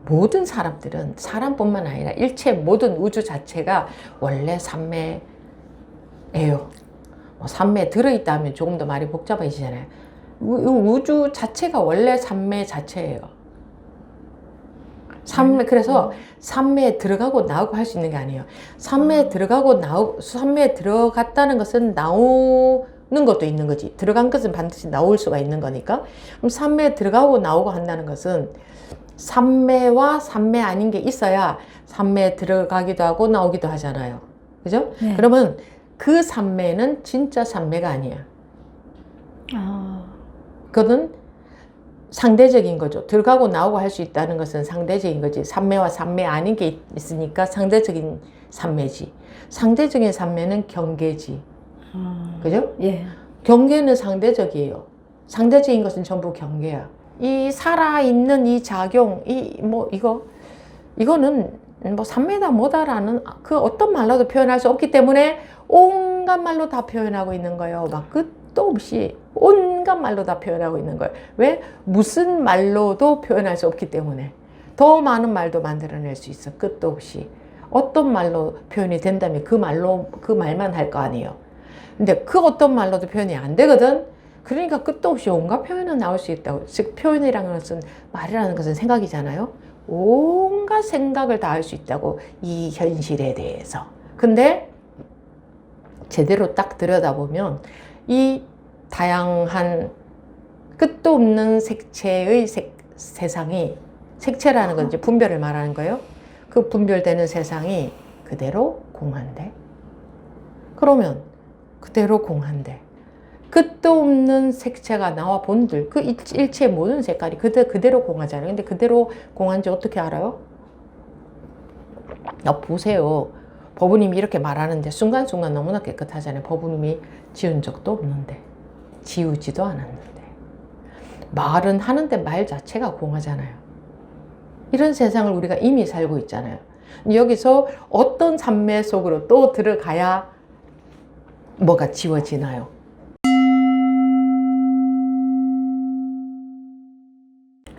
모든 사람들은, 사람뿐만 아니라 일체 모든 우주 자체가 원래 삼매예요. 삼매에 들어있다면 조금 더 말이 복잡해지잖아요. 우주 자체가 원래 삼매 자체예요. 그래서 삼매에 들어가고 나오고 할 수 있는 게 아니에요. 삼매에 들어가고 삼매에 들어갔다는 것은 나오는 것도 있는 거지. 들어간 것은 반드시 나올 수가 있는 거니까. 그럼 삼매에 들어가고 나오고 한다는 것은 삼매와 삼매 아닌 게 있어야 삼매에 들어가기도 하고 나오기도 하잖아요. 그죠? 네. 그러면 그 삼매는 진짜 삼매가 아니야. 그거는 상대적인 거죠. 들어가고 나오고 할 수 있다는 것은 상대적인 거지. 삼매와 삼매 아닌 게 있으니까 상대적인 삼매지. 상대적인 삼매는 경계지. 그죠? 예. 경계는 상대적이에요. 상대적인 것은 전부 경계야. 이 살아있는 이 작용, 이거는 삼매다 뭐다라는 그 어떤 말로도 표현할 수 없기 때문에 온갖 말로 다 표현하고 있는 거예요. 막 끝도 없이 온갖 말로 다 표현하고 있는 거예요. 왜? 무슨 말로도 표현할 수 없기 때문에. 더 많은 말도 만들어낼 수 있어. 끝도 없이. 어떤 말로 표현이 된다면 그 말만 할 거 아니에요. 근데 그 어떤 말로도 표현이 안 되거든. 그러니까 끝도 없이 온갖 표현은 나올 수 있다고. 즉 표현이라는 것은, 말이라는 것은 생각이잖아요. 온갖 생각을 다 할 수 있다고, 이 현실에 대해서. 근데 제대로 딱 들여다보면 이 다양한 끝도 없는 색채의 세상이, 색채라는 건 이제 분별을 말하는 거예요. 그 분별되는 세상이 그대로 공한데, 그러면 그대로 공한데 끝도 없는 색채가 나와 본들, 그 일체의 모든 색깔이 그대로 공하잖아요. 근데 그대로 공한지 어떻게 알아요? 보세요. 법부님이 이렇게 말하는데 순간순간 너무나 깨끗하잖아요. 법부님이 지은 적도 없는데, 지우지도 않았는데. 말은 하는데 말 자체가 공하잖아요. 이런 세상을 우리가 이미 살고 있잖아요. 여기서 어떤 삼매 속으로 또 들어가야 뭐가 지워지나요?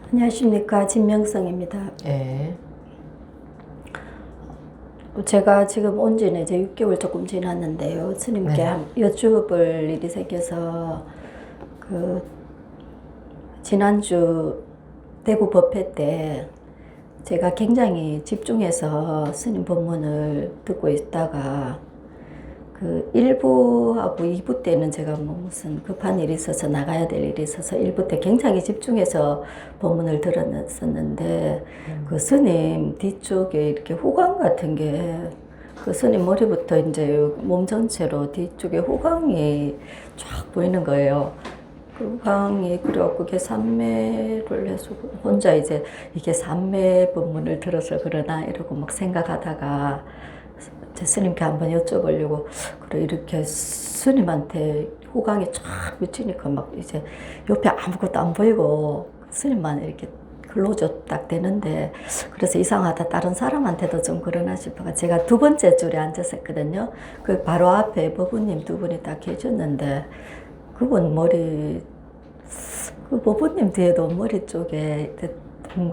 안녕하십니까, 진명성입니다. 예. 제가 지금 온 지는 이제 6개월 조금 지났는데요. 스님께 네. 여쭈을 일이 생겨서 지난주 대구 법회 때 제가 굉장히 집중해서 스님 법문을 듣고 있다가 1부하고 2부 때는 제가 무슨 급한 일이 있어서 나가야 될 일이 있어서 1부 때 굉장히 집중해서 법문을 들었었는데 그 스님 뒤쪽에 이렇게 후광 같은 게 그 스님 머리부터 이제 몸 전체로 뒤쪽에 후광이 쫙 보이는 거예요. 그 후광이 그래갖고 그게 삼매를 해서 혼자 이제 이게 삼매 법문을 들어서 그러나 이러고 막 생각하다가 제 스님께 한번 여쭤보려고, 그래, 이렇게 스님한테 호강이 쫙 미치니까 막 이제 옆에 아무것도 안 보이고 스님만 이렇게 클로즈 딱 되는데, 그래서 이상하다, 다른 사람한테도 좀 그러나 싶어가 제가 두 번째 줄에 앉았었거든요. 그 바로 앞에 법부님 두 분이 딱 계셨는데, 그분 그 법부님 뒤에도 머리 쪽에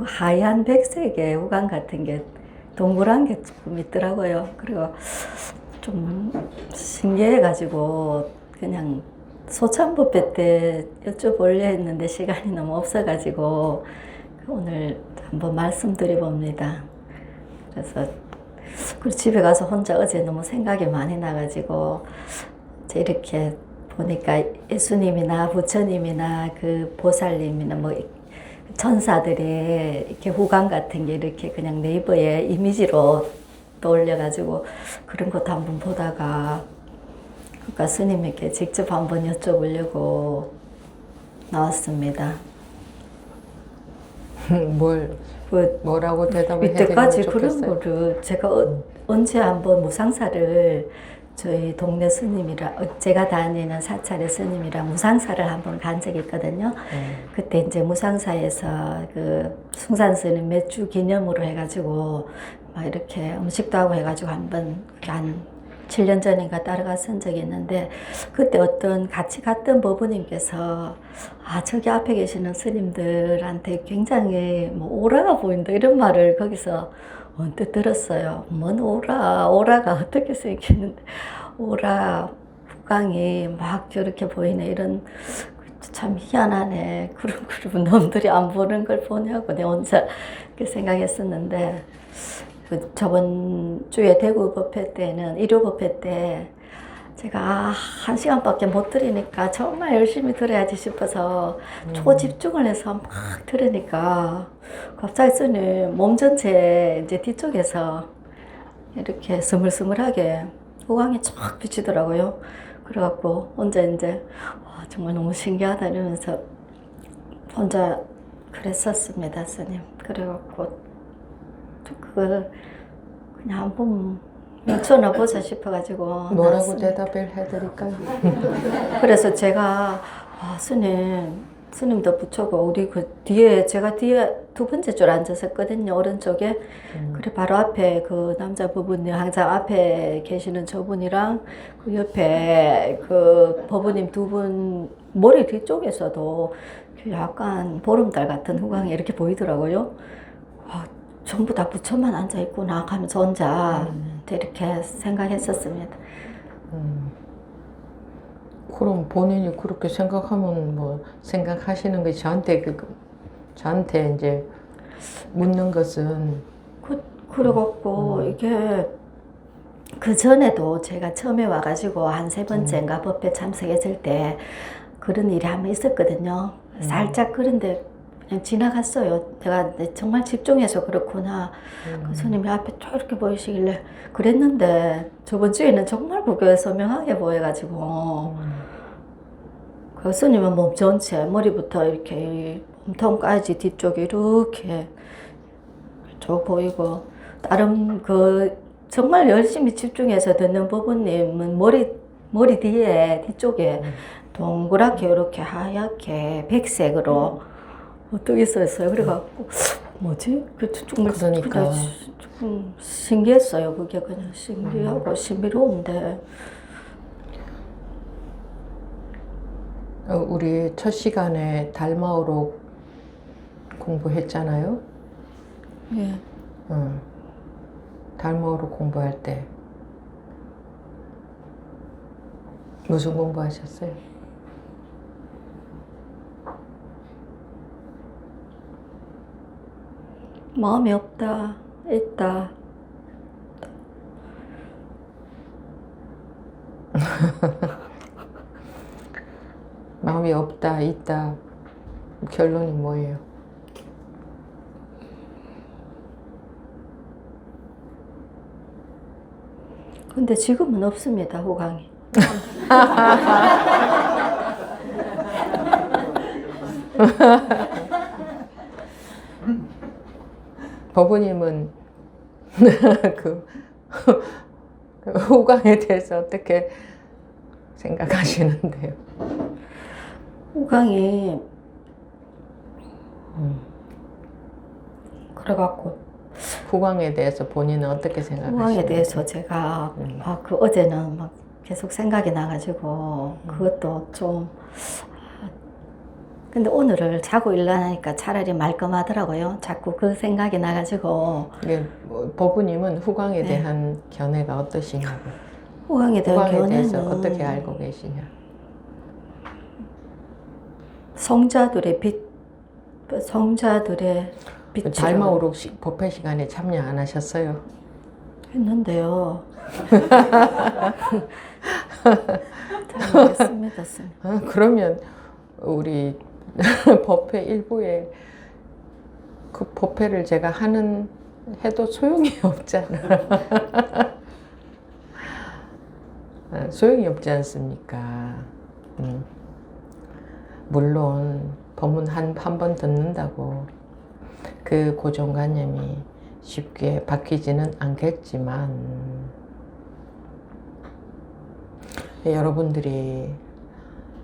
하얀 백색의 후광 같은 게 동그란 게 조금 있더라고요. 그리고 좀 신기해가지고 그냥 소참법회 때 여쭤보려 했는데 시간이 너무 없어가지고 오늘 한번 말씀드려봅니다. 그래서 집에 가서 혼자 어제 너무 생각이 많이 나가지고 이렇게 보니까 예수님이나 부처님이나 그 보살님이나 뭐 천사들의 이렇게 후광 같은 게 이렇게 그냥 네이버에 이미지로 떠올려가지고 그런 것도 한번 보다가, 그러니까 스님에게 직접 한번 여쭤보려고 나왔습니다. 뭐라고 대답을 해야 되는 이때까지 게 그런 좋겠어요? 거를 제가 언제 한번 무상사를 저희 동네 스님이랑 제가 다니는 사찰의 스님이랑 무상사를 한번 간 적이 있거든요. 그때 이제 무상사에서 그 숭산 스님 몇 주 기념으로 해가지고 막 이렇게 음식도 하고 해가지고 한번 간 7년 전인가 따라갔던 적이 있는데 그때 어떤 같이 갔던 법부님께서 저기 앞에 계시는 스님들한테 굉장히 뭐 오라가 보인다 이런 말을 거기서 언뜻 들었어요. 뭔 오라가 어떻게 생겼는데 오라 후광이 막 저렇게 보이네 이런 참 희한하네. 그런 놈들이 안 보는 걸 보냐고 내가 혼자 그렇게 생각했었는데 저번 주에 대구 법회 때는 일요 법회 때 제가 1시간밖에 못 들으니까 정말 열심히 들어야지 싶어서 초집중을 해서 막 들으니까 갑자기 스님 몸 전체 이제 뒤쪽에서 이렇게 스물스물하게 후광이 쫙 비치더라고요. 그래갖고 혼자 이제 정말 너무 신기하다 이러면서 혼자 그랬었습니다, 스님. 그래갖고 그걸 그냥 한번 멈춰나 보자 싶어가지고 뭐라고 나왔습니다. 대답을 해드릴까요? 그래서 제가 스님도 붙여고 우리 그 뒤에 제가 뒤에 두 번째 줄 앉았었거든요, 오른쪽에. 그래 바로 앞에 그 남자 부부님 항상 앞에 계시는 저분이랑 그 옆에 그 법부님 두 분 머리 뒤쪽에서도 약간 보름달 같은 후광이 이렇게 보이더라고요. 전부 다 부처만 앉아 있구나 하면서 혼자 이렇게 생각했었습니다. 그럼 본인이 그렇게 생각하면 뭐 생각하시는 게 저한테 이제 묻는 것은 그래갖고 이게 그 전에도 제가 처음에 와가지고 한 3번째인가 법회 참석했을 때 그런 일이 한번 있었거든요. 살짝 그런데 그냥 지나갔어요. 내가 정말 집중해서 그렇구나. 그 스님이 앞에 쭉 이렇게 보이시길래 그랬는데 저번 주에는 정말 그게 선명하게 보여가지고 그 스님은 몸 전체 머리부터 이렇게 몸통까지 뒤쪽에 이렇게 쭉 보이고 다른 그 정말 열심히 집중해서 듣는 부부님은 머리 뒤에 뒤쪽에 동그랗게 이렇게 하얗게 백색으로 어떻게 있었어요. 그래갖고 뭐지? 정말 그러니까. 조금 신기했어요. 그게 그냥 신기하고 신비로운데 우리 첫 시간에 달마오로 공부했잖아요. 예. 달마오로 공부할 때 무슨 공부하셨어요? 마음이 없다, 있다. 마음이 없다, 있다. 결론이 뭐예요? 근데 지금은 없습니다, 호강이. 법부님은 그 호강에 대해서 어떻게 생각하시는데요? 호강이 그래갖고 호강에 대해서 본인은 어떻게 생각하시나요? 호강에 대해서 제가 그 어제는 막 계속 생각이 나가지고 그것도 좀 근데 오늘을 자고 일어나니까 차라리 말끔하더라고요. 자꾸 그 생각이 나가지고 이게 법부님은 후광에 대한 견해가 어떠시냐고. 호강에 대한 후광에 대해서 견해는 어떻게 알고 계시냐. 성자들의 빛 달마오록 법회 시간에 참여 안 하셨어요? 했는데요. 잘못했습니다. 그러면 우리 법회 일부에 그 법회를 제가 해도 소용이 없잖아. 소용이 없지 않습니까? 물론 법문 한 번 듣는다고 그 고정관념이 쉽게 바뀌지는 않겠지만 여러분들이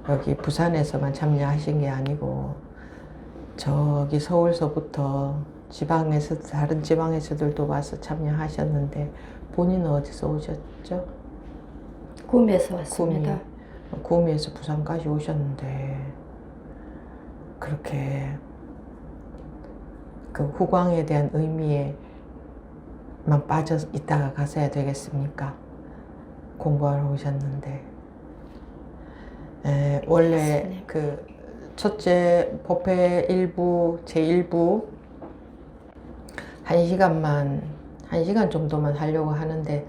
여기 부산에서만 참여하신 게 아니고 저기 서울서부터 다른 지방에서들도 와서 참여하셨는데 본인은 어디서 오셨죠? 구미에서 왔습니다. 구미에서 부산까지 오셨는데 그렇게 그 후광에 대한 의미에만 빠져 있다가 가셔야 되겠습니까? 공부하러 오셨는데 원래 맞습니다. 그 첫째 법회 1부 제1부 1시간 정도만 하려고 하는데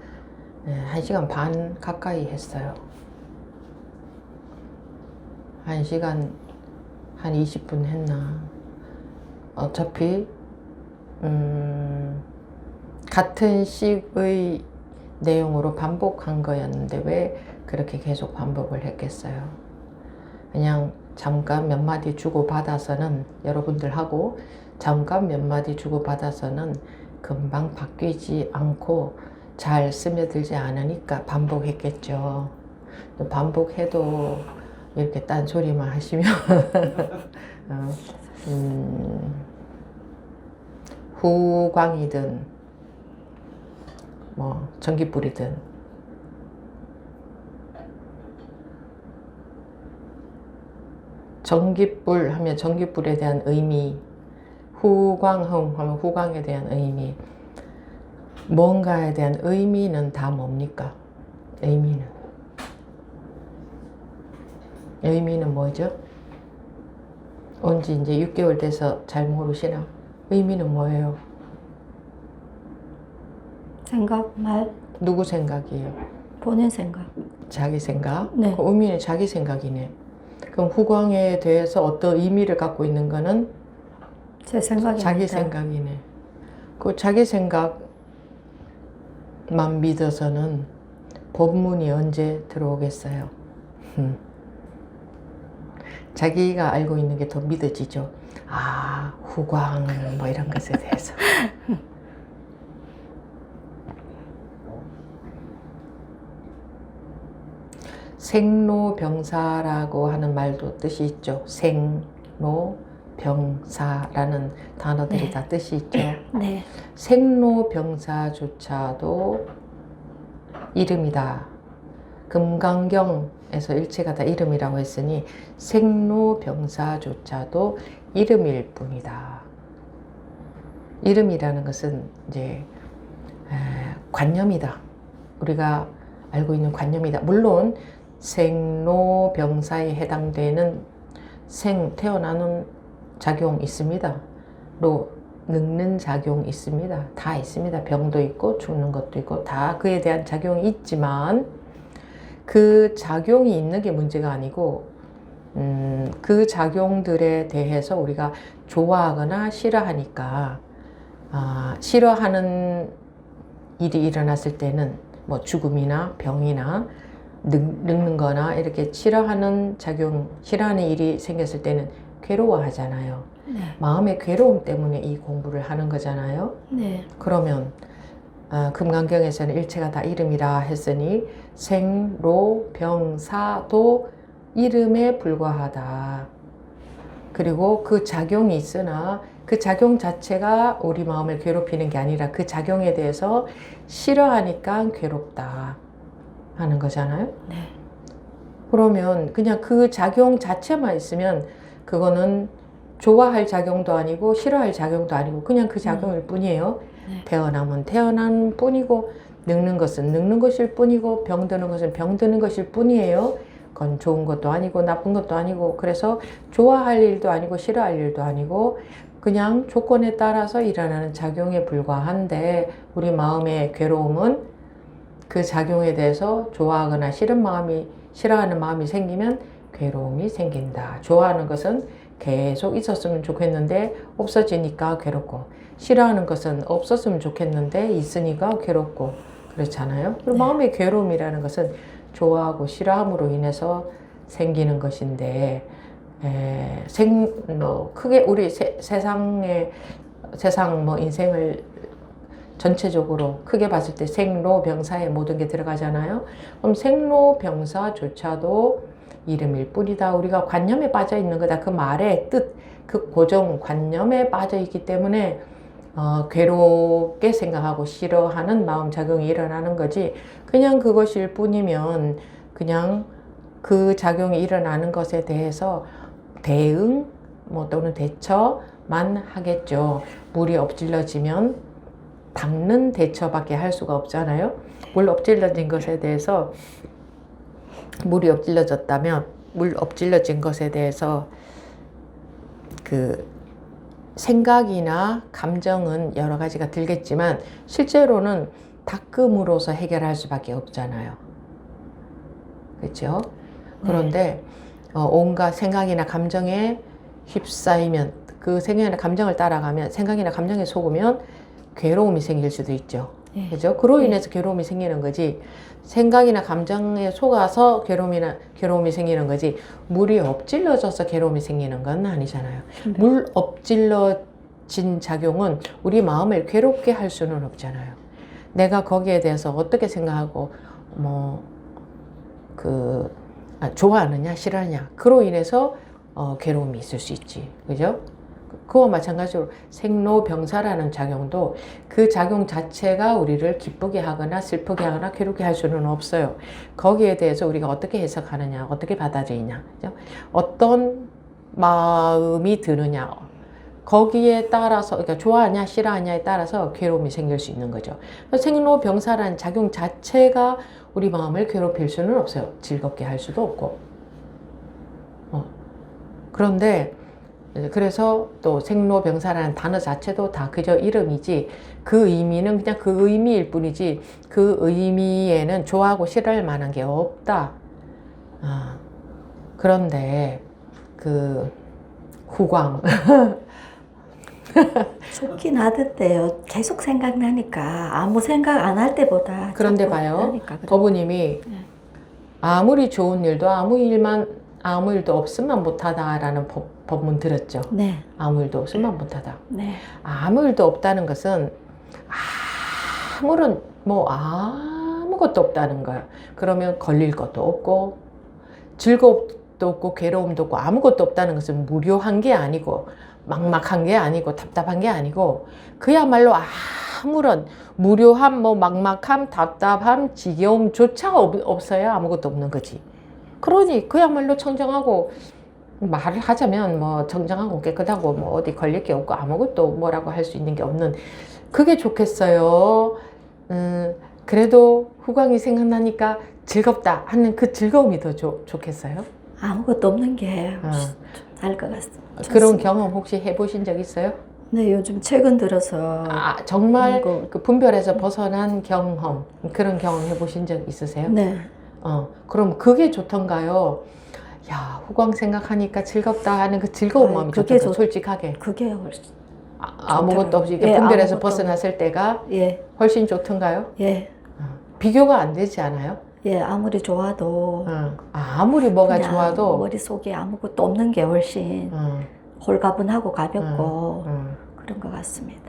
1시간 반 가까이 했어요. 1시간 한 20분 했나. 어차피 같은 식의 내용으로 반복한 거였는데 왜 그렇게 계속 반복을 했겠어요. 그냥 잠깐 몇 마디 주고받아서는 여러분들하고 잠깐 몇 마디 주고받아서는 금방 바뀌지 않고 잘 스며들지 않으니까 반복했겠죠. 반복해도 이렇게 딴소리만 하시면 후광이든 뭐 전기불이든 전기불 하면 전기불에 대한 의미, 후광흥 하면 후광에 대한 의미, 뭔가에 대한 의미는 다 뭡니까? 의미는 뭐죠? 온지 이제 6개월 돼서 잘 모르시나? 의미는 뭐예요? 생각, 말, 누구 생각이에요? 본인 생각. 자기 생각? 네. 그 의미는 자기 생각이네. 그럼 후광에 대해서 어떤 의미를 갖고 있는 거는 제 생각입니다. 자기 생각이네. 그 자기 생각만 믿어서는 법문이 언제 들어오겠어요? 자기가 알고 있는 게 더 믿어지죠. 아, 후광 뭐 이런 것에 대해서. 생로병사라고 하는 말도 뜻이 있죠. 생로병사라는 단어들이 네. 다 뜻이 있죠. 네. 생로병사조차도 이름이다. 금강경에서 일체가 다 이름이라고 했으니 생로병사조차도 이름일 뿐이다. 이름이라는 것은 이제 관념이다. 우리가 알고 있는 관념이다. 물론 생로병사에 해당되는 태어나는 작용 있습니다. 늙는 작용 있습니다. 다 있습니다. 병도 있고 죽는 것도 있고 다 그에 대한 작용이 있지만 그 작용이 있는 게 문제가 아니고 그 작용들에 대해서 우리가 좋아하거나 싫어하니까 싫어하는 일이 일어났을 때는 뭐 죽음이나 병이나 늙는 거나 이렇게 싫어하는 일이 생겼을 때는 괴로워하잖아요. 네. 마음의 괴로움 때문에 이 공부를 하는 거잖아요. 네. 그러면 금강경에서는 일체가 다 이름이라 했으니 생로병사도 이름에 불과하다. 그리고 그 작용이 있으나 그 작용 자체가 우리 마음을 괴롭히는 게 아니라 그 작용에 대해서 싫어하니까 괴롭다 하는 거잖아요. 네. 그러면 그냥 그 작용 자체만 있으면 그거는 좋아할 작용도 아니고 싫어할 작용도 아니고 그냥 그 작용일 뿐이에요. 네. 태어나면 태어난 뿐이고 늙는 것은 늙는 것일 뿐이고 병드는 것은 병드는 것일 뿐이에요. 그건 좋은 것도 아니고 나쁜 것도 아니고 그래서 좋아할 일도 아니고 싫어할 일도 아니고 그냥 조건에 따라서 일어나는 작용에 불과한데 우리 마음의 괴로움은 그 작용에 대해서 좋아하거나 싫어하는 마음이 생기면 괴로움이 생긴다. 좋아하는 것은 계속 있었으면 좋겠는데 없어지니까 괴롭고 싫어하는 것은 없었으면 좋겠는데 있으니까 괴롭고 그렇잖아요. 그리고 마음의 괴로움이라는 것은 좋아하고 싫어함으로 인해서 생기는 것인데 크게 우리 세상 뭐 인생을 전체적으로 크게 봤을 때 생로병사에 모든 게 들어가잖아요. 그럼 생로병사조차도 이름일 뿐이다. 우리가 관념에 빠져 있는 거다. 그 말의 뜻, 그 고정 관념에 빠져 있기 때문에 괴롭게 생각하고 싫어하는 마음작용이 일어나는 거지. 그냥 그것일 뿐이면 그냥 그 작용이 일어나는 것에 대해서 대응 또는 대처만 하겠죠. 물이 엎질러지면 닦는 대처밖에 할 수가 없잖아요. 물 엎질러진 것에 대해서 물이 엎질러졌다면 물 엎질러진 것에 대해서 그 생각이나 감정은 여러 가지가 들겠지만 실제로는 닦음으로써 해결할 수밖에 없잖아요. 그렇죠? 그런데 온갖 생각이나 감정에 휩싸이면 그 생각이나 감정을 따라가면 생각이나 감정에 속으면 괴로움이 생길 수도 있죠. 그죠? 그로 인해서 괴로움이 생기는 거지. 생각이나 감정에 속아서 괴로움이 생기는 거지. 물이 엎질러져서 괴로움이 생기는 건 아니잖아요. 물 엎질러진 작용은 우리 마음을 괴롭게 할 수는 없잖아요. 내가 거기에 대해서 어떻게 생각하고 좋아하느냐 싫어하느냐 그로 인해서 괴로움이 있을 수 있지. 그죠? 그와 마찬가지로 생로병사라는 작용도 그 작용 자체가 우리를 기쁘게 하거나 슬프게 하거나 괴롭게 할 수는 없어요. 거기에 대해서 우리가 어떻게 해석하느냐, 어떻게 받아들이냐, 그죠? 어떤 마음이 드느냐, 거기에 따라서, 그러니까 좋아하냐, 싫어하냐에 따라서 괴로움이 생길 수 있는 거죠. 생로병사라는 작용 자체가 우리 마음을 괴롭힐 수는 없어요. 즐겁게 할 수도 없고. 그런데 그래서 또 생로병사라는 단어 자체도 다 그저 이름이지 그 의미는 그냥 그 의미일 뿐이지 그 의미에는 좋아하고 싫어할 만한 게 없다. 그런데 그 후광 좋긴 하던데요. 계속 생각나니까 아무 생각 안 할 때보다 그런데 봐요. 법부님이 아무리 좋은 일도 아무 일도 없으면 못하다라는 법문 들었죠. 네. 아무 일도 없으면 못하다. 네. 아무 일도 없다는 것은 아무것도 없다는 거야. 그러면 걸릴 것도 없고 즐거움도 없고 괴로움도 없고 아무것도 없다는 것은 무료한 게 아니고 막막한 게 아니고 답답한 게 아니고 그야말로 아무런 무료함, 막막함, 답답함, 지겨움조차 없어야 아무것도 없는 거지. 그러니 그야말로 청정하고 말을 하자면 정정하고 깨끗하고 어디 걸릴 게 없고 아무것도 뭐라고 할 수 있는 게 없는 그게 좋겠어요. 그래도 후광이 생각나니까 즐겁다 하는 그 즐거움이 더 좋겠어요. 아무것도 없는 게 나을 것 같습니다. 그런 경험 혹시 해보신 적 있어요? 네, 요즘 최근 들어서 정말 그 분별에서 벗어난 경험 그런 경험 해보신 적 있으세요? 네. 그럼 그게 좋던가요? 야, 후광 생각하니까 즐겁다 하는 그 즐거운 마음이 좋던가 솔직하게. 그게 훨씬 아무것도 없이 분별에서 벗어났을 때가 훨씬 좋던가요? 비교가 안 되지 않아요? 아무리 좋아도 아무리 뭐가 좋아도 머릿속에 아무것도 없는 게 훨씬 홀가분하고 가볍고 그런 것 같습니다.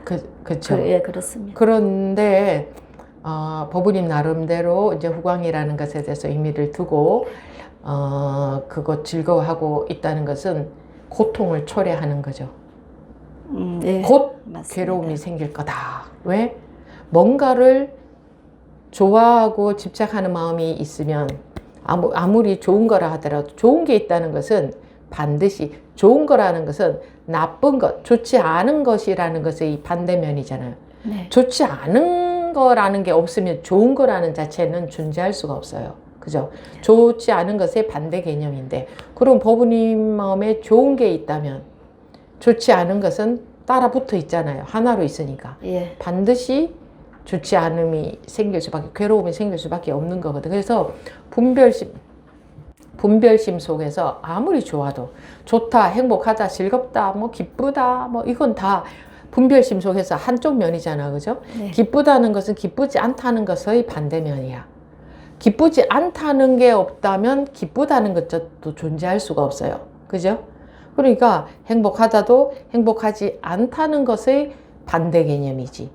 그렇죠. 그렇습니다. 그런데 법부님 나름대로 이제 후광이라는 것에 대해서 의미를 두고 그거 즐거워하고 있다는 것은 고통을 초래하는 거죠. 곧 맞습니다. 괴로움이 생길 거다. 왜? 뭔가를 좋아하고 집착하는 마음이 있으면 아무리 좋은 거라 하더라도 좋은 게 있다는 것은 반드시 좋은 거라는 것은 나쁜 것, 좋지 않은 것이라는 것의 반대면이잖아요. 네. 좋지 않은 거라는 게 없으면 좋은 거라는 자체는 존재할 수가 없어요. 그죠? 좋지 않은 것의 반대 개념인데 그럼 법부님 마음에 좋은 게 있다면 좋지 않은 것은 따라 붙어 있잖아요. 하나로 있으니까. 반드시 좋지 않음이 생길 수밖에, 괴로움이 생길 수밖에 없는 거거든. 그래서 분별심 속에서 아무리 좋아도 좋다, 행복하다, 즐겁다, 기쁘다, 이건 다 분별심 속에서 한쪽 면이잖아. 그죠? 기쁘다는 것은 기쁘지 않다는 것의 반대면이야. 기쁘지 않다는 게 없다면 기쁘다는 것도 존재할 수가 없어요. 그죠? 그러니까 행복하다도 행복하지 않다는 것의 반대 개념이지.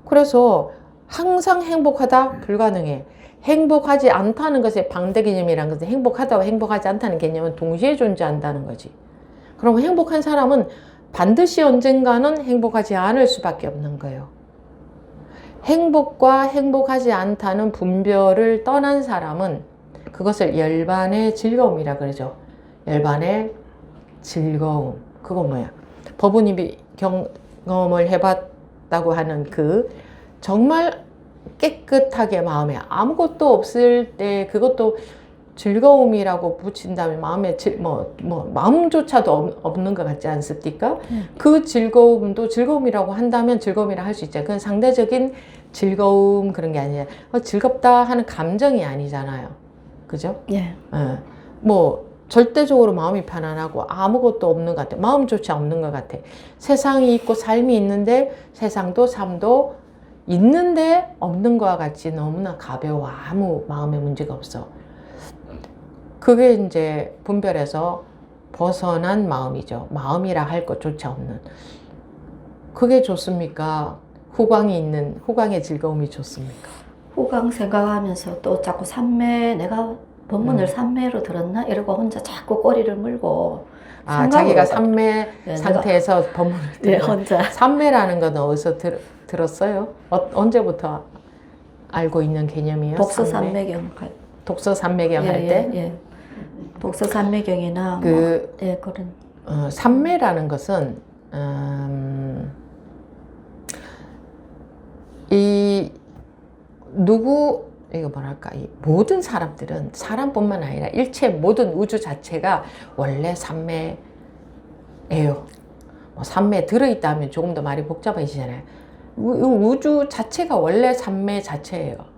그래서 항상 행복하다 불가능해. 행복하지 않다는 것의 반대 개념이라는 것은 행복하다와 행복하지 않다는 개념은 동시에 존재한다는 거지. 그럼 행복한 사람은 반드시 언젠가는 행복하지 않을 수밖에 없는 거예요. 행복과 행복하지 않다는 분별을 떠난 사람은 그것을 열반의 즐거움이라 그러죠. 열반의 즐거움. 그거 뭐야? 법우님이 경험을 해봤다고 하는 그 정말 깨끗하게 마음에 아무것도 없을 때 그것도 즐거움이라고 붙인다면 마음에 마음조차도 없는 것 같지 않습니까? 그 즐거움도 즐거움이라고 한다면 즐거움이라 할 수 있죠. 그건 상대적인 즐거움 그런 게 아니라 즐겁다 하는 감정이 아니잖아요. 그죠? 예. 뭐 절대적으로 마음이 편안하고 아무것도 없는 것 같아. 마음조차 없는 것 같아. 세상이 있고 삶이 있는데 세상도 삶도 있는데 없는 것과 같이 너무나 가벼워. 아무 마음에 문제가 없어. 그게 이제 분별에서 벗어난 마음이죠. 마음이라 할 것조차 없는. 그게 좋습니까? 후광이 있는 후광의 즐거움이 좋습니까? 후광 생각하면서 또 자꾸 산매, 내가 법문을 산매로 들었나? 이러고 혼자 자꾸 꼬리를 물고. 자기가 산매 상태에서 법문을 네, 혼자. 산매라는 건 어디서 들었어요? 언제부터 알고 있는 개념이에요? 독서 산매경. 독서 산매경 할 때? 예. 독서 산매경이나 그런. 산매라는 것은 이거 뭐랄까, 이 모든 사람들은 사람뿐만 아니라 일체 모든 우주 자체가 원래 산매예요. 산매에 들어있다면 조금 더 말이 복잡해지잖아요. 우주 자체가 원래 산매 자체예요.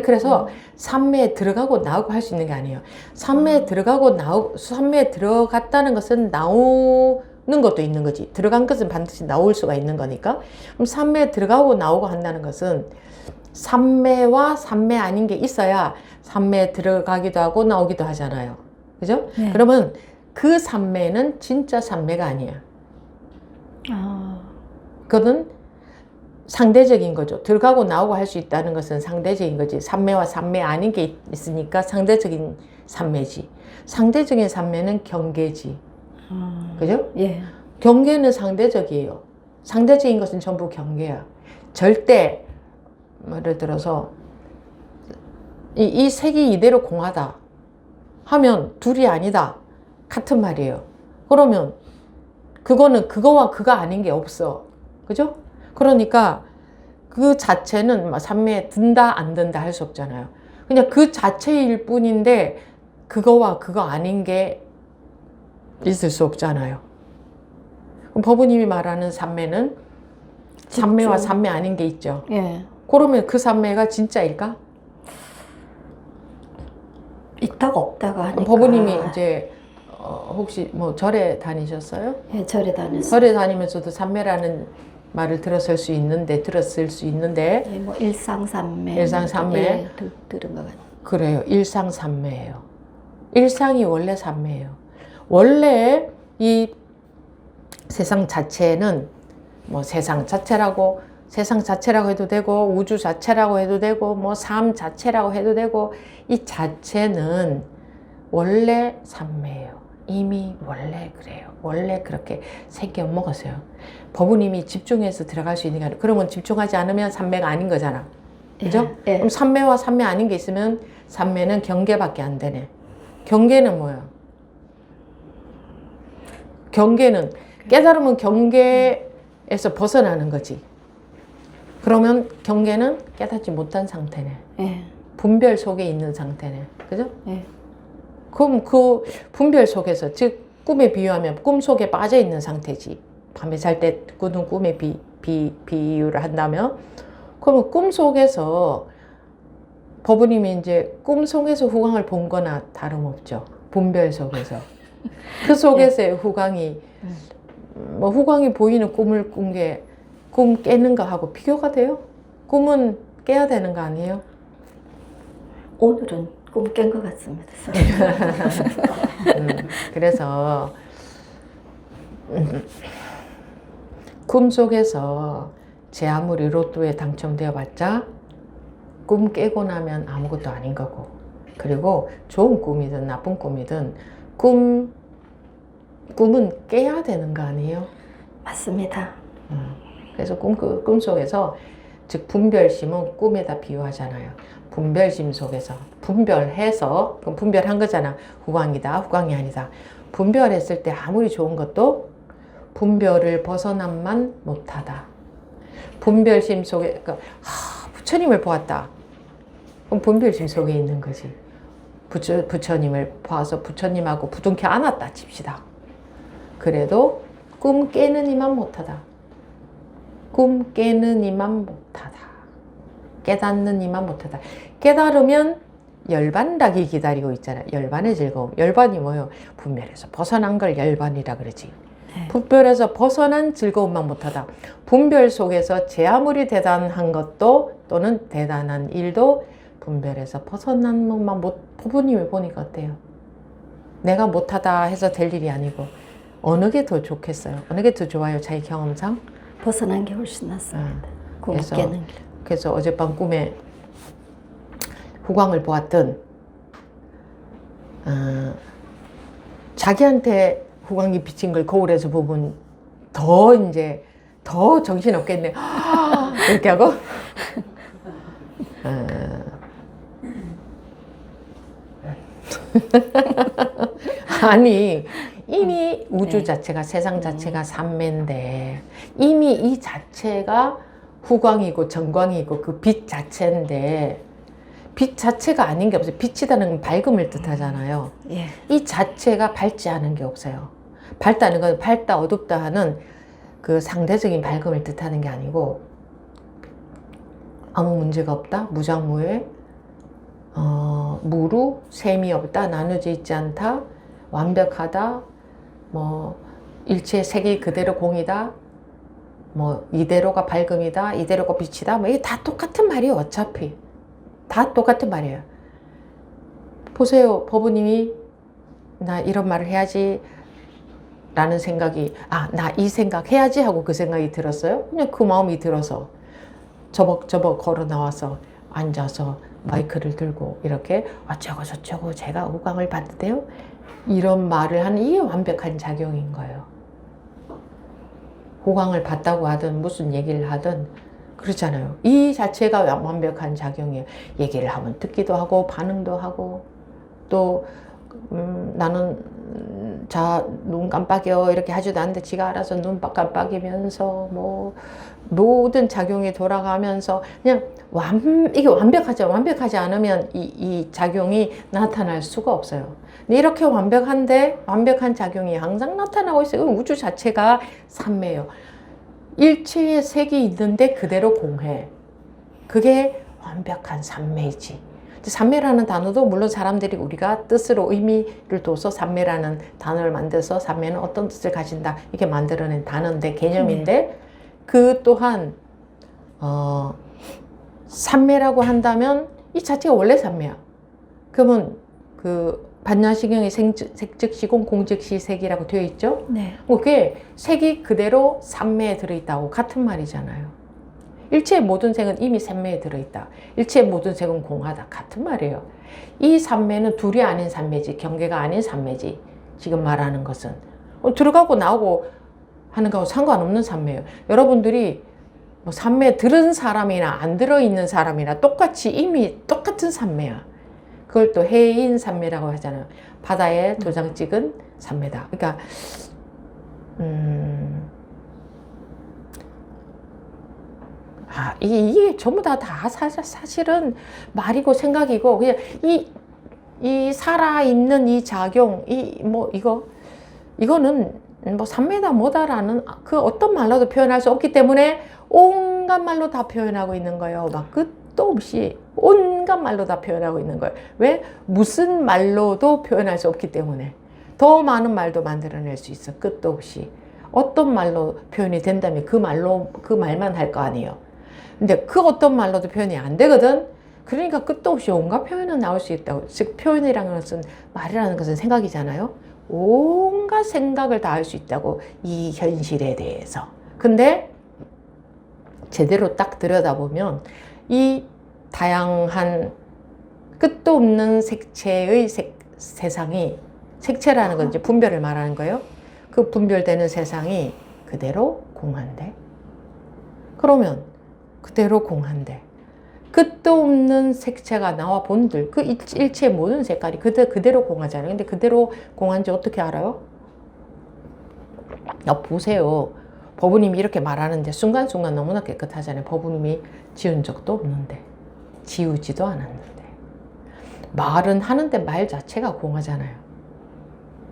그래서 산매에 들어가고 나오고 할 수 있는 게 아니에요. 산매에 들어가고 산매에 들어갔다는 것은 나오는 것도 있는 거지. 들어간 것은 반드시 나올 수가 있는 거니까. 그럼 산매에 들어가고 나오고 한다는 것은 산매와 산매 아닌 게 있어야 산매에 들어가기도 하고 나오기도 하잖아요. 그죠? 네. 그러면 그 산매는 진짜 산매가 아니야. 그거는 상대적인 거죠. 들어가고 나오고 할 수 있다는 것은 상대적인 거지. 산매와 산매 아닌 게 있으니까 상대적인 산매지. 상대적인 산매는 경계지. 그죠? 예. 경계는 상대적이에요. 상대적인 것은 전부 경계야. 절대 예를 들어서 이 색이 이대로 공하다 하면 둘이 아니다. 같은 말이에요. 그러면 그거는 그거와 그가 아닌 게 없어. 그죠? 그러니까 그 자체는 산매에 든다 안 든다 할 수 없잖아요. 그냥 그 자체일 뿐인데 그거와 그거 아닌 게 있을 수 없잖아요. 그럼 법우님이 말하는 산매는 산매와 산매 아닌 게 있죠. 예. 그러면 그 산매가 진짜일까? 있다가 없다가 하니까. 법우님이 이제 혹시 뭐 절에 다니셨어요? 예, 절에 다녔어요. 절에 다니면서도 산매라는 말을 들었을 수 있는데 예, 뭐 일상산매. 일상산매. 예, 들은 것 같아요. 그래요. 일상산매예요. 일상이 원래 산매예요. 원래 이 세상 자체는 뭐 세상 자체라고 해도 되고 우주 자체라고 해도 되고 뭐 삶 자체라고 해도 되고 이 자체는 원래 산매예요. 이미 원래 그래요. 원래 그렇게 생겨 먹었어요. 법우님이 집중해서 들어갈 수 있는 게 아니라 그러면 집중하지 않으면 산매가 아닌 거잖아. 그죠? 예. 그럼 산매와 산매 아닌 게 있으면 산매는 경계밖에 안 되네. 경계는 뭐야? 경계는 깨달으면 경계에서 벗어나는 거지. 그러면 경계는 깨닫지 못한 상태네. 예. 분별 속에 있는 상태네. 그죠? 예. 그럼 그 분별 속에서, 즉 꿈에 비유하면 꿈 속에 빠져 있는 상태지. 밤에 잘 때 꾸는 꿈에 비유를 한다면, 그러면 꿈 속에서 법우님이 이제 꿈 속에서 후광을 본 거나 다름없죠. 분별 속에서. 그 속에서의 후광이 뭐 후광이 보이는 꿈을 꾼 게 꿈 깨는 거하고 비교가 돼요? 꿈은 깨야 되는 거 아니에요? 오늘은 꿈 깬 것 같습니다. 그래서 꿈 속에서 제 아무리 로또에 당첨되어 봤자 꿈 깨고 나면 아무것도 아닌 거고, 그리고 좋은 꿈이든 나쁜 꿈이든 꿈 꿈은 깨야 되는 거 아니에요? 맞습니다. 그래서 꿈속에서, 즉 분별심은 꿈에다 비유하잖아요. 분별심 속에서 분별해서, 그럼 분별한 거잖아. 후광이다, 후광이 아니다. 분별했을 때 아무리 좋은 것도 분별을 벗어남만 못하다. 분별심 속에, 그러니까 부처님을 보았다. 그럼 분별심 속에 있는 거지. 부처님을 봐서 부처님하고 부둥켜 안았다 칩시다. 그래도 꿈 깨는 이만 못하다. 꿈 깨는 이만 못하다. 깨닫는 이만 못하다. 깨달으면 열반락이 기다리고 있잖아요. 열반의 즐거움. 열반이 뭐예요? 분별에서 벗어난 걸 열반이라 그러지. 네. 분별에서 벗어난 즐거움만 못하다. 분별 속에서 제 아무리 대단한 것도 또는 대단한 일도 분별에서 벗어난 것만 부모님이 보니까 어때요? 내가 못하다 해서 될 일이 아니고 어느 게 더 좋겠어요? 어느 게 더 좋아요? 자기 경험상? 벗어난 게 훨씬 낫습니다. 꿈 그래서, 깨는 게. 그래서 어젯밤 꿈에 후광을 보았던 자기한테 후광이 비친 걸 거울에서 보면 더 이제 더 정신없겠네. 이렇게 하고 아니 이미 우주 자체가 세상 자체가 삼매인데 이미 이 자체가 후광이고 전광이고 그 빛 자체인데 빛 자체가 아닌 게 없어요. 빛이라는 건 밝음을 뜻하잖아요. 예. 이 자체가 밝지 않은 게 없어요. 밝다는 건 밝다 어둡다 하는 그 상대적인 밝음을 뜻하는 게 아니고 아무 문제가 없다 무장무회 무루 셈이 없다 나누지 있지 않다 완벽하다 뭐 일체 색이 그대로 공이다 뭐 이대로가 밝음이다 이대로가 빛이다 뭐 이게 다 똑같은 말이에요. 어차피 다 똑같은 말이에요. 보세요. 버부님이 나 이런 말을 해야지 라는 생각이 나 이 생각 해야지 하고 그 생각이 들었어요. 그냥 그 마음이 들어서 저벅저벅 걸어 나와서 앉아서 마이크를 들고 이렇게 어쩌고 저쩌고 제가 후광을 봤는데요. 이런 말을 하는 이게 완벽한 작용인 거예요. 후광을 봤다고 하든 무슨 얘기를 하든 그렇잖아요. 이 자체가 완벽한 작용이에요. 얘기를 하면 듣기도 하고 반응도 하고 또 나는 눈 깜빡여 이렇게 하지도 않는데 지가 알아서 눈 깜빡이면서 뭐 모든 작용이 돌아가면서 그냥 이게 완벽하죠. 완벽하지 않으면 이 작용이 나타날 수가 없어요. 근데 이렇게 완벽한 작용이 항상 나타나고 있어요. 우주 자체가 삼매예요. 일체의 색이 있는데 그대로 공해. 그게 완벽한 삼매이지. 삼매라는 단어도 물론 사람들이 우리가 뜻으로 의미를 둬서 삼매라는 단어를 만들어서 삼매는 어떤 뜻을 가진다 이렇게 만들어낸 단어인데 개념인데 그 또한 삼매라고 한다면 이 자체가 원래 삼매야. 그러면 그 반야시경에 색즉시공 공즉시색이라고 되어 있죠. 네. 그게 색이 그대로 삼매에 들어있다고 같은 말이잖아요. 일체의 모든 색은 이미 삼매에 들어있다. 일체의 모든 색은 공하다. 같은 말이에요. 이 삼매는 둘이 아닌 삼매지 경계가 아닌 삼매지 지금 말하는 것은 들어가고 나오고 하는 거하고 상관없는 삼매예요. 여러분들이 뭐 삼매 들은 사람이나 안 들어있는 사람이나 똑같이 이미 똑같은 삼매야. 그걸 또 해인 삼매라고 하잖아요. 바다에 도장 찍은 삼매다. 그러니까 이게 전부 다 사실은 말이고 생각이고 그냥 이 살아있는 이 작용 이거는 뭐 삼매다 뭐다라는 그 어떤 말로도 표현할 수 없기 때문에 온갖 말로 다 표현하고 있는 거예요. 막 끝도 없이 온갖 말로 다 표현하고 있는 거예요. 왜? 무슨 말로도 표현할 수 없기 때문에 더 많은 말도 만들어낼 수 있어. 끝도 없이 어떤 말로 표현이 된다면 그 말만 할 거 아니에요. 근데 그 어떤 말로도 표현이 안 되거든. 그러니까 끝도 없이 온갖 표현은 나올 수 있다고. 즉 표현이라는 것은 말이라는 것은 생각이잖아요. 온갖 생각을 다 할 수 있다고 이 현실에 대해서. 근데 제대로 딱 들여다보면 이 다양한 끝도 없는 색채의 세상이 색채라는 건 이제 분별을 말하는 거예요. 그 분별되는 세상이 그대로 공한데, 그러면 그대로 공한데 끝도 없는 색채가 나와 본들, 그 일체의 모든 색깔이 그대로 공하잖아요. 근데 그대로 공한지 어떻게 알아요? 보세요. 법부님이 이렇게 말하는데 순간순간 너무나 깨끗하잖아요. 법부님이 지은 적도 없는데, 지우지도 않았는데, 말은 하는데 말 자체가 공하잖아요.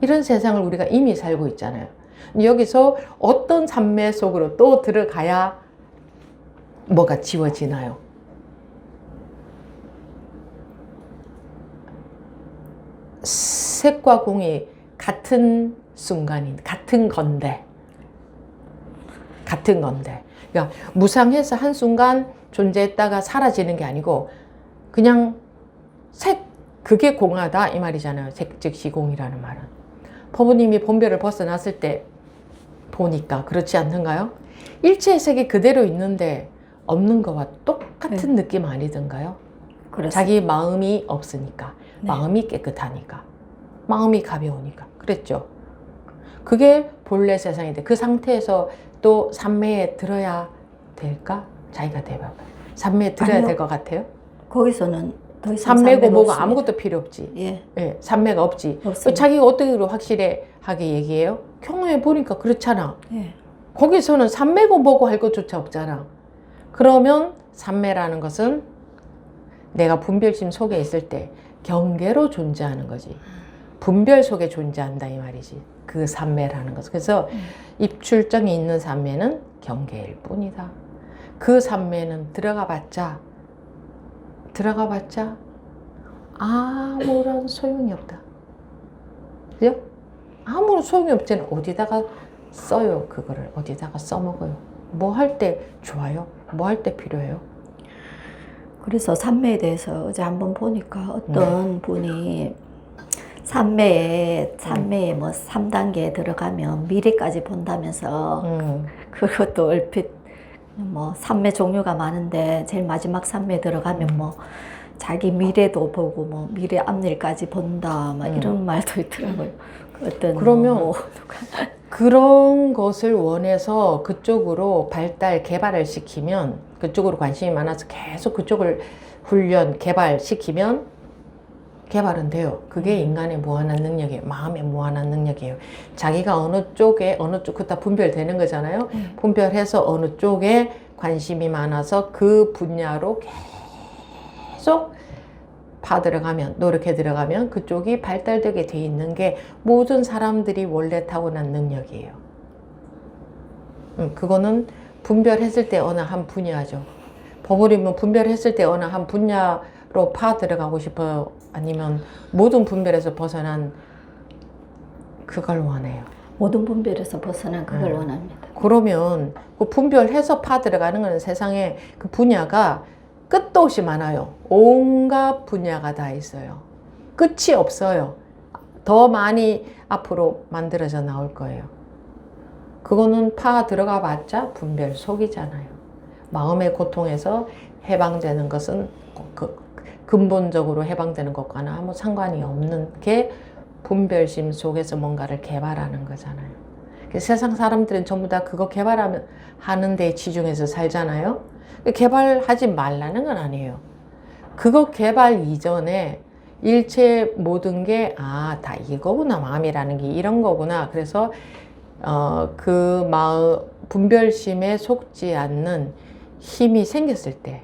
이런 세상을 우리가 이미 살고 있잖아요. 여기서 어떤 산매 속으로 또 들어가야 뭐가 지워지나요? 색과 공이 같은 순간인, 같은 건데, 그러니까 무상해서 한순간 존재했다가 사라지는 게 아니고 그냥 그게 공하다 이 말이잖아요. 색 즉시 공이라는 말은. 법부님이 본별을 벗어났을 때 보니까 그렇지 않는가요? 일체의 색이 그대로 있는데 없는 거와 똑같은 느낌 아니던가요? 그렇습니다. 자기 마음이 없으니까, 네. 마음이 깨끗하니까, 마음이 가벼우니까. 그랬죠? 그게 본래 세상인데 그 상태에서 또 삼매에 들어야 될까? 자기가 대봐봐요. 삼매에 들어야 될 것 같아요? 거기서는 더 이상 삼매고 뭐가 없습니다. 아무것도 필요 없지. 예. 예, 삼매가 없지. 없습니다. 자기가 어떻게 확실하게 얘기해요? 경험해 보니까 그렇잖아. 예. 거기서는 삼매고 뭐고 할 것조차 없잖아. 그러면 삼매라는 것은 내가 분별심 속에 있을 때 경계로 존재하는 거지. 분별 속에 존재한다 이 말이지. 그 삼매라는 것은. 그래서 입출정이 있는 삼매는 경계일 뿐이다. 그 삼매는 들어가 봤자 아무런 소용이 없다. 그죠? 아무런 소용이 없지는 어디다가 써요. 그거를 어디다가 써먹어요. 뭐 할 때 좋아요? 뭐 할 때 필요해요? 그래서 삼매에 대해서 어제 한번 보니까 어떤 분이 삼매에 뭐 3단계에 들어가면 미래까지 본다면서 그것도 얼핏 뭐 삼매 종류가 많은데 제일 마지막 삼매에 들어가면 뭐 자기 미래도 보고 뭐 미래 앞일까지 본다 막 이런 말도 있더라고요. 어떤 그러면 그런 것을 원해서 그쪽으로 개발을 시키면, 그쪽으로 관심이 많아서 계속 그쪽을 훈련, 개발시키면 개발은 돼요. 그게 인간의 무한한 능력이에요. 마음의 무한한 능력이에요. 자기가 어느 쪽, 그 다 분별되는 거잖아요. 분별해서 어느 쪽에 관심이 많아서 그 분야로 계속 노력해 들어가면 그쪽이 발달되게 돼 있는 게 모든 사람들이 원래 타고난 능력이에요. 그거는 분별했을 때 어느 한 분야죠. 버무리면 분별했을 때 어느 한 분야로 들어가고 싶어요? 아니면 모든 분별에서 벗어난 그걸 원해요? 모든 분별에서 벗어난 그걸 원합니다. 그러면 그 분별해서 들어가는 건 세상에 그 분야가 끝도 없이 많아요. 온갖 분야가 다 있어요. 끝이 없어요. 더 많이 앞으로 만들어져 나올 거예요. 그거는 들어가 봤자 분별 속이잖아요. 마음의 고통에서 해방되는 것은 근본적으로 해방되는 것과는 아무 상관이 없는 게 분별심 속에서 뭔가를 개발하는 거잖아요. 세상 사람들은 전부 다 그거 개발하는 데 치중해서 살잖아요. 개발하지 말라는 건 아니에요. 그거 개발 이전에 일체 모든 게 다 이거구나, 마음이라는 게 이런 거구나. 그래서 그 마음 분별심에 속지 않는 힘이 생겼을 때,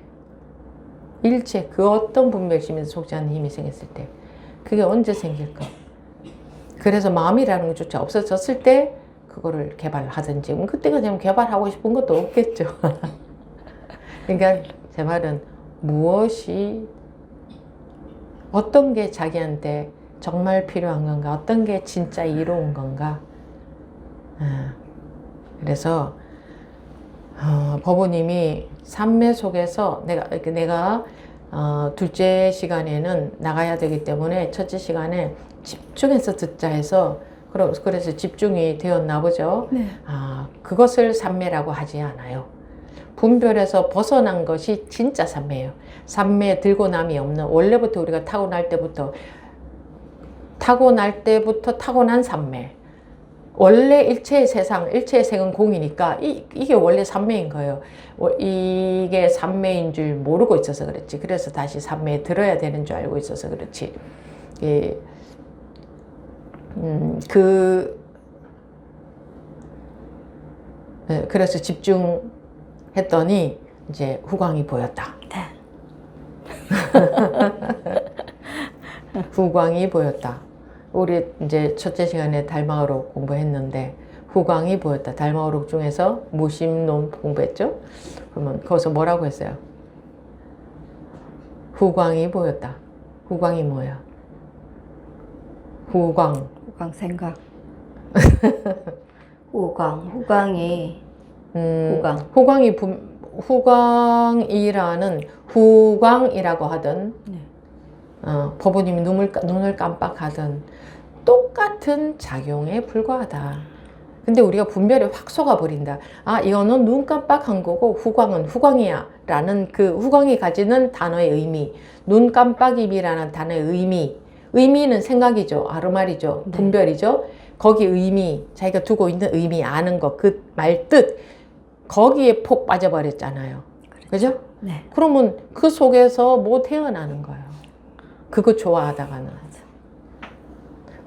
일체 그 어떤 분별심에 속지 않는 힘이 생겼을 때, 그게 언제 생길까? 그래서 마음이라는 것조차 없어졌을 때 그거를 개발하든지, 그때가 되면 개발하고 싶은 것도 없겠죠. 그러니까 제 말은 어떤 게 자기한테 정말 필요한 건가, 어떤 게 진짜 이로운 건가. 그래서 법부님이 삼매 속에서 내가 둘째 시간에는 나가야 되기 때문에 첫째 시간에 집중해서 듣자 해서, 그래서 집중이 되었나 보죠. 네. 그것을 삼매라고 하지 않아요. 분별에서 벗어난 것이 진짜 삼매예요. 삼매 들고 남이 없는, 원래부터 우리가 타고날 때부터 타고난 삼매. 원래 일체의 세상, 일체의 색은 공이니까 이게 원래 삼매인 거예요. 이게 삼매인 줄 모르고 있어서 그렇지. 그래서 다시 삼매에 들어야 되는 줄 알고 있어서 그렇지. 예, 그래서 집중했더니 이제 후광이 보였다. 네. 후광이 보였다. 우리 이제 첫째 시간에 달마어록 공부했는데 후광이 보였다. 달마어록 중에서 무심론 공부했죠? 그러면 거기서 뭐라고 했어요? 후광이 보였다. 후광이 뭐야? 후광. 후광 생각. 후광이 후광이라는 후광이라고 하든 네. 법부님이 눈을 깜빡하든 똑같은 작용에 불과하다. 근데 우리가 분별이 확 속아버린다. 아, 이거는 눈 깜빡한 거고 후광은 후광이야 라는 그 후광이 가지는 단어의 의미, 눈 깜빡임이라는 단어의 의미는 생각이죠. 아르말이죠. 네. 분별이죠. 거기 의미, 자기가 두고 있는 의미 아는 것, 그 말 뜻, 거기에 폭 빠져버렸잖아요. 그죠? 네. 그러면 그 속에서 뭐 태어나는 거예요. 그거 좋아하다가는.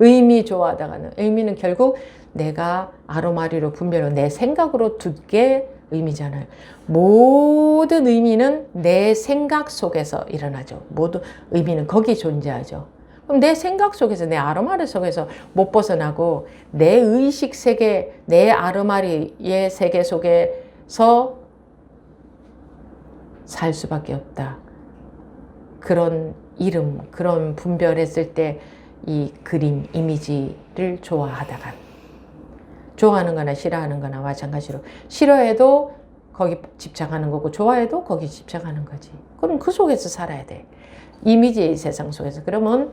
의미 좋아하다가는. 의미는 결국 내가 아로마리로 분별로 내 생각으로 두게 의미잖아요. 모든 의미는 내 생각 속에서 일어나죠. 모든 의미는 거기 존재하죠. 그럼 내 생각 속에서, 내 아로마리 속에서 못 벗어나고 내 의식 세계, 내 아로마리의 세계 속에서 살 수밖에 없다. 그런 이름, 그런 분별했을 때 이 그림, 이미지를 좋아하다가 좋아하는 거나 싫어하는 거나 마찬가지로 싫어해도 거기 집착하는 거고 좋아해도 거기 집착하는 거지. 그럼 그 속에서 살아야 돼. 이미지의 세상 속에서. 그러면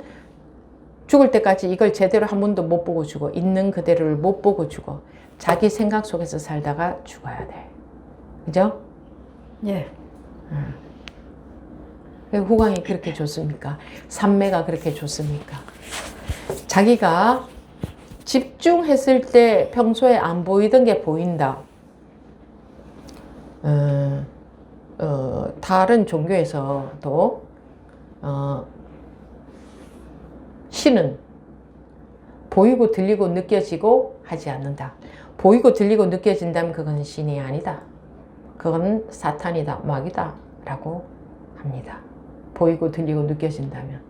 죽을 때까지 이걸 제대로 한 번도 못 보고 죽어. 있는 그대로를 못 보고 죽어. 자기 생각 속에서 살다가 죽어야 돼. 그죠? 예. 후광이 그렇게 좋습니까? 삼매가 그렇게 좋습니까? 자기가 집중했을 때 평소에 안 보이던 게 보인다. 다른 종교에서도 신은 보이고 들리고 느껴지고 하지 않는다. 보이고 들리고 느껴진다면 그건 신이 아니다. 그건 사탄이다, 마귀다 라고 합니다. 보이고 들리고 느껴진다면.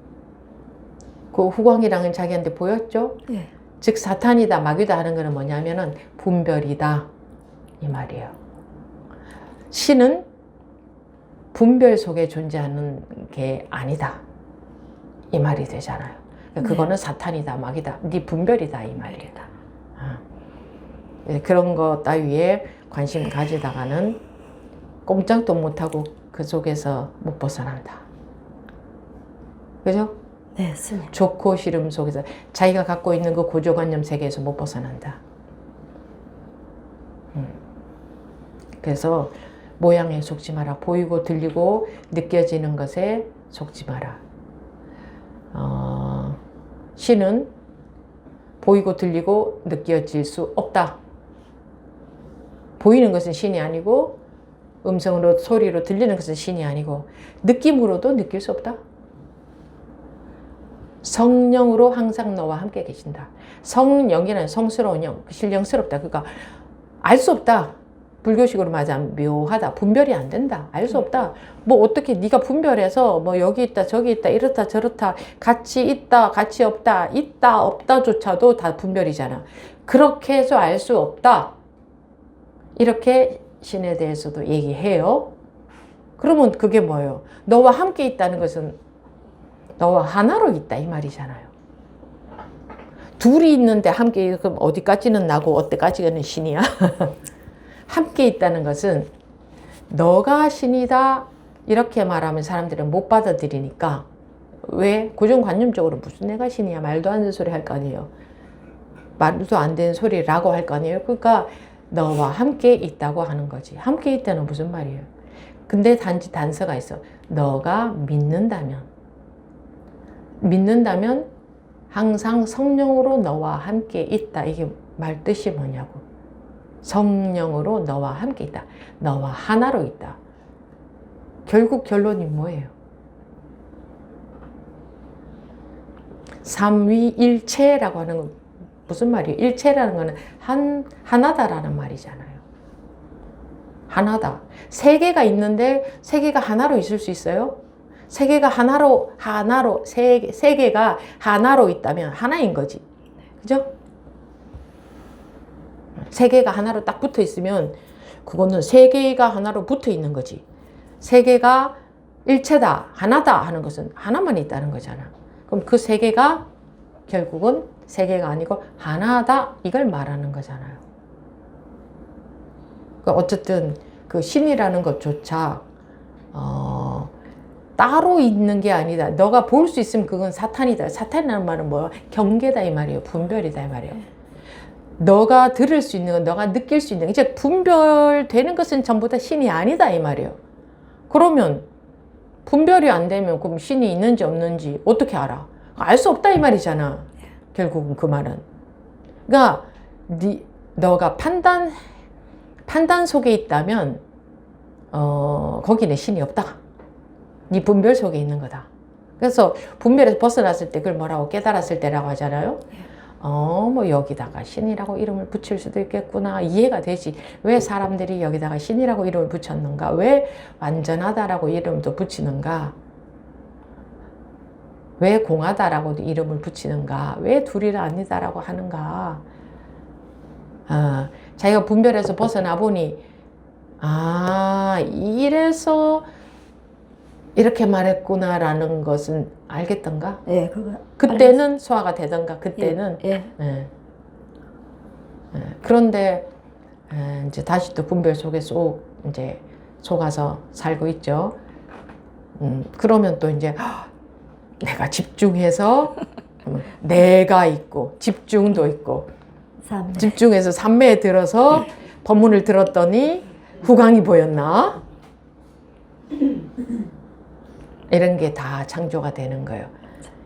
그 후광이랑은 자기한테 보였죠? 예. 즉 사탄이다, 마귀다 하는 것은 뭐냐면은 분별이다 이 말이에요. 신은 분별 속에 존재하는 게 아니다 이 말이 되잖아요. 그러니까 그거는 사탄이다, 마귀다, 네 분별이다 이 말이에요. 그런 것 따위에 관심 가지다가는 꼼짝도 못하고 그 속에서 못 벗어난다. 그죠? 네, 스님. 좋고 싫음 속에서 자기가 갖고 있는 그 고조관념 세계에서 못 벗어난다. 그래서 모양에 속지 마라. 보이고 들리고 느껴지는 것에 속지 마라. 신은 보이고 들리고 느껴질 수 없다. 보이는 것은 신이 아니고 음성으로 소리로 들리는 것은 신이 아니고 느낌으로도 느낄 수 없다. 성령으로 항상 너와 함께 계신다. 성령이라는 성스러운 영, 신령스럽다. 그러니까 알 수 없다. 불교식으로 말하자면 묘하다. 분별이 안 된다. 알 수 없다. 뭐 어떻게 네가 분별해서 뭐 여기 있다 저기 있다 이렇다 저렇다 같이 있다 같이 없다 있다 없다조차도 다 분별이잖아. 그렇게 해서 알 수 없다. 이렇게 신에 대해서도 얘기해요. 그러면 그게 뭐예요? 너와 함께 있다는 것은 너와 하나로 있다 이 말이잖아요. 둘이 있는데 함께, 그럼 어디까지는 나고 어디까지는 신이야? 함께 있다는 것은 너가 신이다 이렇게 말하면 사람들은 못 받아들이니까. 왜? 고정관념적으로 무슨 내가 신이야, 말도 안 되는 소리 할 거 아니에요. 말도 안 되는 소리라고 할 거 아니에요. 그러니까 너와 함께 있다고 하는 거지. 함께 있다는 무슨 말이에요? 근데 단지 단서가 있어. 너가 믿는다면 항상 성령으로 너와 함께 있다. 이게 말 뜻이 뭐냐고. 성령으로 너와 함께 있다. 너와 하나로 있다. 결국 결론이 뭐예요? 삼위일체라고 하는 건 무슨 말이에요? 일체라는 거는 하나다라는 말이잖아요. 하나다. 세 개가 있는데 세 개가 하나로 있을 수 있어요? 세 개가 하나로 세 개가 하나로 있다면 하나인 거지. 그죠? 세 개가 하나로 딱 붙어 있으면 그거는 세 개가 하나로 붙어 있는 거지. 세 개가 일체다, 하나다 하는 것은 하나만 있다는 거잖아. 그럼 그 세 개가 결국은 세 개가 아니고 하나다 이걸 말하는 거잖아요. 어쨌든 그 신이라는 것조차 따로 있는 게 아니다. 너가 볼 수 있으면 그건 사탄이다. 사탄이라는 말은 뭐야? 경계다 이 말이에요. 분별이다 이 말이에요. 너가 들을 수 있는 건, 너가 느낄 수 있는 건, 이제 분별되는 것은 전부 다 신이 아니다 이 말이에요. 그러면 분별이 안 되면 그럼 신이 있는지 없는지 어떻게 알아? 알 수 없다 이 말이잖아. 결국은 그 말은. 그러니까 너가 판단 속에 있다면 거기는 신이 없다. 네 분별 속에 있는 거다. 그래서 분별에서 벗어났을 때 그걸 뭐라고 깨달았을 때라고 하잖아요. 뭐 여기다가 신이라고 이름을 붙일 수도 있겠구나. 이해가 되지. 왜 사람들이 여기다가 신이라고 이름을 붙였는가? 왜 완전하다라고 이름도 붙이는가? 왜 공하다라고도 이름을 붙이는가? 왜 둘이라 아니다라고 하는가? 자기가 분별에서 벗어나 보니 이래서 이렇게 말했구나라는 것은 알겠던가? 예, 그거 그때는 소화가 되던가? 그때는 예. 그런데 이제 다시 또 분별 속에 이제 속아서 살고 있죠. 그러면 또 이제 내가 집중해서 내가 있고 집중도 있고 삼매. 집중해서 삼매에 들어서 법문을 들었더니 후광이 보였나? 이런 게 다 창조가 되는 거예요.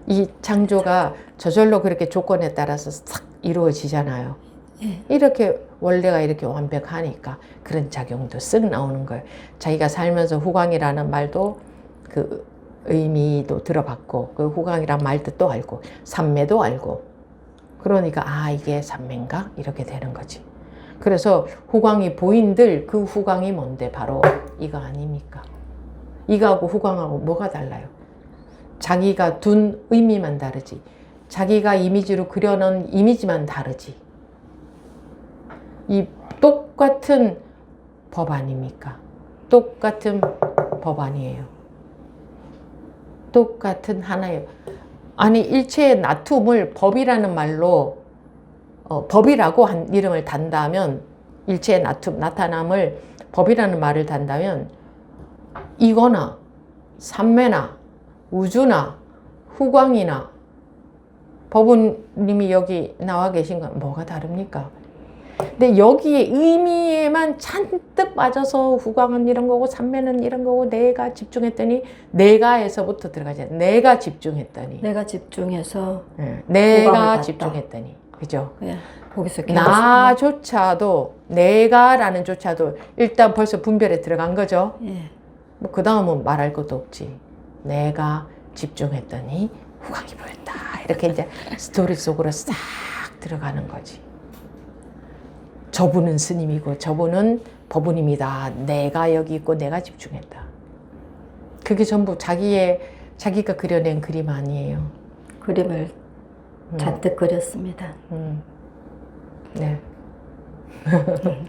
이 창조가 저절로 그렇게 조건에 따라서 싹 이루어지잖아요. 이렇게 원래가 이렇게 완벽하니까 그런 작용도 쓱 나오는 거예요. 자기가 살면서 후광이라는 말도 그 의미도 들어봤고 그 후광이란 말 뜻도 알고 삼매도 알고 그러니까 이게 삼매인가? 이렇게 되는 거지. 그래서 후광이 보인들 그 후광이 뭔데? 바로 이거 아닙니까? 이거하고 후광하고 뭐가 달라요? 자기가 둔 의미만 다르지. 자기가 이미지로 그려놓은 이미지만 다르지. 이 똑같은 법 아닙니까? 똑같은 법 아니에요. 똑같은 하나예요. 아니 일체의 나툼을 법이라는 말로 법이라고 한 이름을 단다면 일체의 나타남을 법이라는 말을 단다면 이거나 삼매나 우주나 후광이나 법은님이 여기 나와 계신 건 뭐가 다릅니까? 근데 여기에 의미에만 잔뜩 빠져서 후광은 이런 거고 삼매는 이런 거고 내가 집중했더니 내가에서부터 들어가잖아요. 내가 집중했더니 내가 집중해서 내가 집중했더니 그죠? 거기서 나조차도 내가라는 조차도 일단 벌써 분별에 들어간 거죠. 뭐 그 다음은 말할 것도 없지. 내가 집중했더니 후광이 보였다. 이렇게 이제 스토리 속으로 싹 들어가는 거지. 저분은 스님이고 저분은 법운입니다. 내가 여기 있고 내가 집중했다. 그게 전부 자기가 그려낸 그림 아니에요. 그림을 잔뜩 그렸습니다. 네.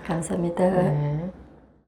감사합니다. 네.